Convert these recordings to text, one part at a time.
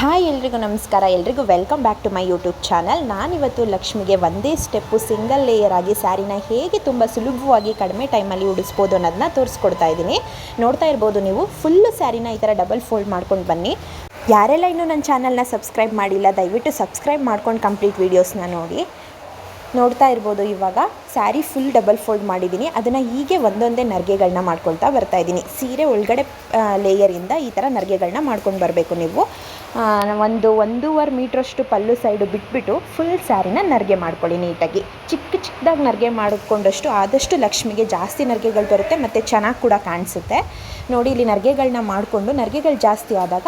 Hi ಎಲ್ರಿಗೂ ನಮಸ್ಕಾರ. ಎಲ್ರಿಗೂ welcome back to my YouTube channel. ನಾನಿವತ್ತು ಲಕ್ಷ್ಮಿಗೆ ಒಂದೇ ಸ್ಟೆಪ್ಪು ಸಿಂಗಲ್ ಲೇಯರ್ ಆಗಿ ಸ್ಯಾರಿನ ಹೇಗೆ ತುಂಬ ಸುಲಭವಾಗಿ ಕಡಿಮೆ ಟೈಮಲ್ಲಿ ಉಡಿಸ್ಬೋದು ಅನ್ನೋದನ್ನ ತೋರಿಸ್ಕೊಡ್ತಾ ಇದ್ದೀನಿ. ನೋಡ್ತಾ ಇರ್ಬೋದು ನೀವು, ಫುಲ್ಲು ಸ್ಯಾರಿನ ಈ ಥರ ಡಬಲ್ ಫೋಲ್ಡ್ ಮಾಡ್ಕೊಂಡು ಬನ್ನಿ. ಯಾರೆಲ್ಲ ಇನ್ನೂ ನನ್ನ ಚಾನಲ್ನ ಸಬ್ಸ್ಕ್ರೈಬ್ ಮಾಡಿಲ್ಲ, ದಯವಿಟ್ಟು ಸಬ್ಸ್ಕ್ರೈಬ್ ಮಾಡ್ಕೊಂಡು ಕಂಪ್ಲೀಟ್ ವೀಡಿಯೋಸ್ನ ನೋಡಿ. ನೋಡ್ತಾ ಇರ್ಬೋದು, ಇವಾಗ ಸ್ಯಾರಿ ಫುಲ್ ಡಬಲ್ ಫೋಲ್ಡ್ ಮಾಡಿದ್ದೀನಿ. ಅದನ್ನು ಹೀಗೆ ಒಂದೊಂದೇ ನರ್ಗೆಗಳನ್ನ ಮಾಡ್ಕೊಳ್ತಾ ಬರ್ತಾಯಿದ್ದೀನಿ. ಸೀರೆ ಒಳಗಡೆ ಲೇಯರಿಂದ ಈ ಥರ ನರ್ಗೆಗಳನ್ನ ಮಾಡ್ಕೊಂಡು ಬರಬೇಕು ನೀವು. 1.5 ಮೀಟ್ರಷ್ಟು ಪಲ್ಲು ಸೈಡು ಬಿಟ್ಬಿಟ್ಟು ಫುಲ್ ಸ್ಯಾರಿನ ನರ್ಗೆ ಮಾಡ್ಕೊಳ್ಳಿ ನೀಟಾಗಿ. ಚಿಕ್ಕದಾಗಿ ನರ್ಗೆ ಮಾಡಿಕೊಂಡಷ್ಟು ಆದಷ್ಟು ಲಕ್ಷ್ಮಿಗೆ ಜಾಸ್ತಿ ನರ್ಗೆಗಳು ಬರುತ್ತೆ ಮತ್ತು ಚೆನ್ನಾಗಿ ಕೂಡ ಕಾಣಿಸುತ್ತೆ. ನೋಡಿ, ಇಲ್ಲಿ ನರ್ಗೆಗಳನ್ನ ಮಾಡಿಕೊಂಡು ನರ್ಗೆಗಳು ಜಾಸ್ತಿ ಆದಾಗ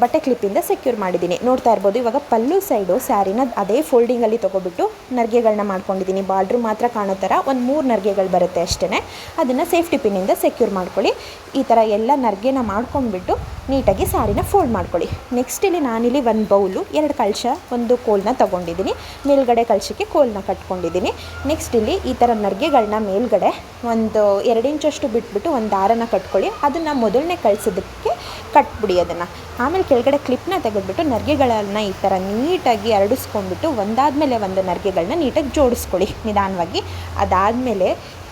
ಬಟ್ಟೆ ಕ್ಲಿಪ್ಪಿಂದ ಸೆಕ್ಯೂರ್ ಮಾಡಿದ್ದೀನಿ. ನೋಡ್ತಾ ಇರ್ಬೋದು, ಇವಾಗ ಪಲ್ಲು ಸೈಡು ಸ್ಯಾರಿನ ಅದೇ ಫೋಲ್ಡಿಂಗಲ್ಲಿ ತೊಗೊಬಿಟ್ಟು ನರ್ಗೆಗಳನ್ನ ಮಾಡ್ಕೊಂಡಿದ್ದೀನಿ. ಬಾರ್ಡ್ರು ಮಾತ್ರ ಕಾಣೋ ಥರ ಒಂದು 3 ನರ್ಗೆಗಳು ಬರುತ್ತೆ ಅಷ್ಟೇ. ಅದನ್ನು ಸೇಫ್ಟಿ ಪಿನ್ನಿಂದ ಸೆಕ್ಯೂರ್ ಮಾಡ್ಕೊಳ್ಳಿ. ಈ ಥರ ಎಲ್ಲ ನರ್ಗೆನ ಮಾಡ್ಕೊಂಡ್ಬಿಟ್ಟು ನೀಟಾಗಿ ಸ್ಯಾರಿನ ಫೋಲ್ಡ್ ಮಾಡ್ಕೊಳ್ಳಿ. ನೆಕ್ಸ್ಟ್ ಇಲ್ಲಿ ನಾನಿಲ್ಲಿ 1 ಬೌಲು, 2 ಕಳಶ, 1 ಕೋಲನ್ನ ತೊಗೊಂಡಿದ್ದೀನಿ. ಮೇಲ್ಗಡೆ ಕಳಶಕ್ಕೆ ಕೋಲನ್ನ ಕಟ್ಕೊಂಡಿದ್ದೀನಿ. ನೆಕ್ಸ್ಟ್ ಇಲ್ಲಿ ಈ ಥರ ನರ್ಗೆಗಳನ್ನ ಮೇಲ್ಗಡೆ 2 ಇಂಚಷ್ಟು ಬಿಟ್ಬಿಟ್ಟು ಒಂದು ದಾರನ ಕಟ್ಕೊಳ್ಳಿ. ಅದನ್ನು ಮೊದಲನೇ ಕಳಿಸೋದಕ್ಕೆ ಕಟ್ಬಿಡಿ. ಅದನ್ನು ಆಮೇಲೆ ಕೆಳಗಡೆ ಕ್ಲಿಪ್ನ ತೆಗೆದುಬಿಟ್ಟು ನರ್ಗೆಗಳನ್ನು ಈ ಥರ ನೀಟಾಗಿ ಎರಡಿಸ್ಕೊಂಡ್ಬಿಟ್ಟು ಒಂದಾದಮೇಲೆ ಒಂದು ನರ್ಗೆಗಳನ್ನ ನೀಟಾಗಿ ಜೋಡಿಸ್ಕೊಳ್ಳಿ ನಿಧಾನವಾಗಿ. ಅದಾದಮೇಲೆ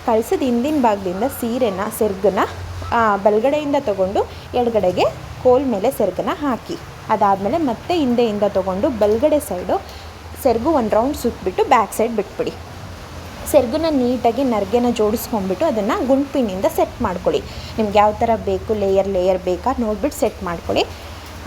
ಕಳಿಸೋದು ಹಿಂದಿನ ಭಾಗದಿಂದ ಸೀರೆನ ಸೆರ್ಗನ್ನ ಬಲಗಡೆಯಿಂದ ತೊಗೊಂಡು ಎಡಗಡೆಗೆ ಕೋಲ್ ಮೇಲೆ ಸೆರ್ಗನ್ನ ಹಾಕಿ. ಅದಾದಮೇಲೆ ಮತ್ತೆ ಹಿಂದೆಯಿಂದ ತೊಗೊಂಡು ಬಲಗಡೆ ಸೈಡು ಸೆರ್ಗು 1 ರೌಂಡ್ ಸುತ್ತಬಿಟ್ಟು ಬ್ಯಾಕ್ ಸೈಡ್ ಬಿಟ್ಬಿಡಿ. ಸೆರ್ಗನ್ನ ನೀಟಾಗಿ ನರ್ಗೆನ ಜೋಡಿಸ್ಕೊಂಡ್ಬಿಟ್ಟು ಅದನ್ನು ಗುಂಡ್ಪಿನಿಂದ ಸೆಟ್ ಮಾಡ್ಕೊಳ್ಳಿ. ನಿಮ್ಗೆ ಯಾವ ಥರ ಬೇಕು, ಲೇಯರ್ ಬೇಕಾ ನೋಡಿಬಿಟ್ಟು ಸೆಟ್ ಮಾಡ್ಕೊಳ್ಳಿ.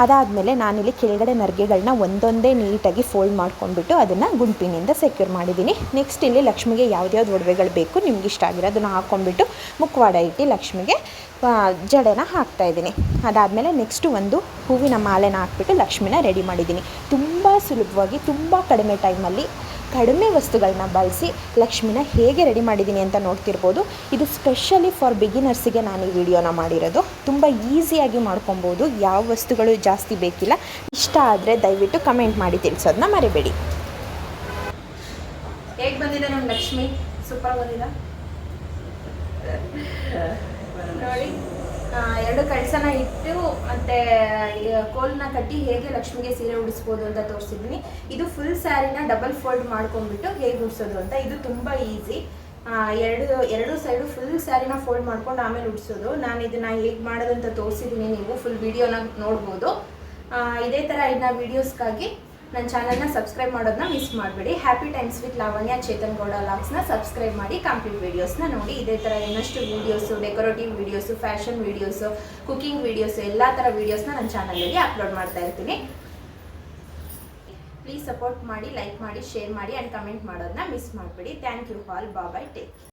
ಅದಾದಮೇಲೆ ನಾನಿಲ್ಲಿ ಕೆಳಗಡೆ ನರ್ಗೆಗಳನ್ನ ಒಂದೊಂದೇ ನೀಟಾಗಿ ಫೋಲ್ಡ್ ಮಾಡ್ಕೊಂಡ್ಬಿಟ್ಟು ಅದನ್ನು ಗುಂಡ್ಪಿನಿಂದ ಸೆಕ್ಯೂರ್ ಮಾಡಿದ್ದೀನಿ. ನೆಕ್ಸ್ಟ್ ಇಲ್ಲಿ ಲಕ್ಷ್ಮಿಗೆ ಯಾವ್ದ್ಯಾವ್ದು ಒಡವೆಗಳು ಬೇಕು ನಿಮ್ಗೆ ಇಷ್ಟ ಆಗಿರೋದನ್ನು ಹಾಕ್ಕೊಂಡ್ಬಿಟ್ಟು ಮುಖವಾಡ ಇಟ್ಟು ಲಕ್ಷ್ಮಿಗೆ ಜಡೆನ ಹಾಕ್ತಾಯಿದ್ದೀನಿ. ಅದಾದಮೇಲೆ ನೆಕ್ಸ್ಟು ಒಂದು ಹೂವಿನ ಮಾಲೆನ ಹಾಕ್ಬಿಟ್ಟು ಲಕ್ಷ್ಮಿನ ರೆಡಿ ಮಾಡಿದ್ದೀನಿ. ತುಂಬ ಸುಲಭವಾಗಿ, ತುಂಬ ಕಡಿಮೆ ಟೈಮಲ್ಲಿ ಕಡಿಮೆ ವಸ್ತುಗಳನ್ನ ಬಳಸಿ ಲಕ್ಷ್ಮಿನ ಹೇಗೆ ರೆಡಿ ಮಾಡಿದ್ದೀನಿ ಅಂತ ನೋಡ್ತಿರ್ಬೋದು. ಇದು ಸ್ಪೆಷಲಿ ಫಾರ್ ಬಿಗಿನರ್ಸಿಗೆ ನಾನು ಈ ವಿಡಿಯೋನ ಮಾಡಿರೋದು. ತುಂಬ ಈಸಿಯಾಗಿ ಮಾಡ್ಕೊಬೋದು, ಯಾವ ವಸ್ತುಗಳು ಜಾಸ್ತಿ ಬೇಕಿಲ್ಲ. ಇಷ್ಟ ಆದರೆ ದಯವಿಟ್ಟು ಕಮೆಂಟ್ ಮಾಡಿ ತಿಳಿಸೋದನ್ನ ಮರಿಬೇಡಿ. ಹೇಗೆ ಬಂದಿದೆ ನಮ್ಮ ಲಕ್ಷ್ಮಿ? ಸೂಪರ್ ಬಂದಿದೆ ನೋಡಿ. 2 ಕಳಸನ ಇಟ್ಟು ಮತ್ತು ಕೋಲನ್ನ ಕಟ್ಟಿ ಹೇಗೆ ಲಕ್ಷ್ಮಿಗೆ ಸೀರೆ ಉಡಿಸ್ಬೋದು ಅಂತ ತೋರಿಸಿದ್ದೀನಿ. ಇದು ಫುಲ್ ಸ್ಯಾರಿನ ಡಬಲ್ ಫೋಲ್ಡ್ ಮಾಡ್ಕೊಂಡ್ಬಿಟ್ಟು ಹೇಗೆ ಉಡಿಸೋದು ಅಂತ, ಇದು ತುಂಬ ಈಸಿ. ಎರಡು ಸೈಡು ಫುಲ್ ಸ್ಯಾರಿನ ಫೋಲ್ಡ್ ಮಾಡ್ಕೊಂಡು ಆಮೇಲೆ ಉಡಿಸೋದು. ನಾನು ಇದನ್ನು ಹೇಗೆ ಮಾಡೋದು ಅಂತ ತೋರಿಸಿದ್ದೀನಿ. ನೀವು ಫುಲ್ ವಿಡಿಯೋನ ನೋಡ್ಬೋದು. ಇದೇ ಥರ ಇನ್ನು ವೀಡಿಯೋಸ್ಗಾಗಿ ನನ್ನ ಚಾನಲ್ನ ಸಬ್ಸ್ಕ್ರೈಬ್ ಮಾಡೋದನ್ನ ಮಿಸ್ ಮಾಡಬೇಡಿ. Happy times with Lavanya Chetan Gowda ಲಾಗ್ಸ್ನ ಸಬ್ಸ್ಕ್ರೈಬ್ ಮಾಡಿ ಕಂಪ್ಲೀಟ್ ವೀಡಿಯೋಸ್ನ ನೋಡಿ. ಇದೇ ಥರ ಇನ್ನಷ್ಟು videos, decorative videos, fashion videos, cooking videos, ಎಲ್ಲ ಥರ ವೀಡಿಯೋಸ್ನ ನನ್ನ ಚಾನಲಲ್ಲಿ ಅಪ್ಲೋಡ್ ಮಾಡ್ತಾ ಇರ್ತೀನಿ. ಪ್ಲೀಸ್ ಸಪೋರ್ಟ್ ಮಾಡಿ, ಲೈಕ್ ಮಾಡಿ, ಶೇರ್ ಮಾಡಿ ಆ್ಯಂಡ್ ಕಮೆಂಟ್ ಮಾಡೋದನ್ನ ಮಿಸ್ ಮಾಡಬೇಡಿ. Thank you all. Bye, take care.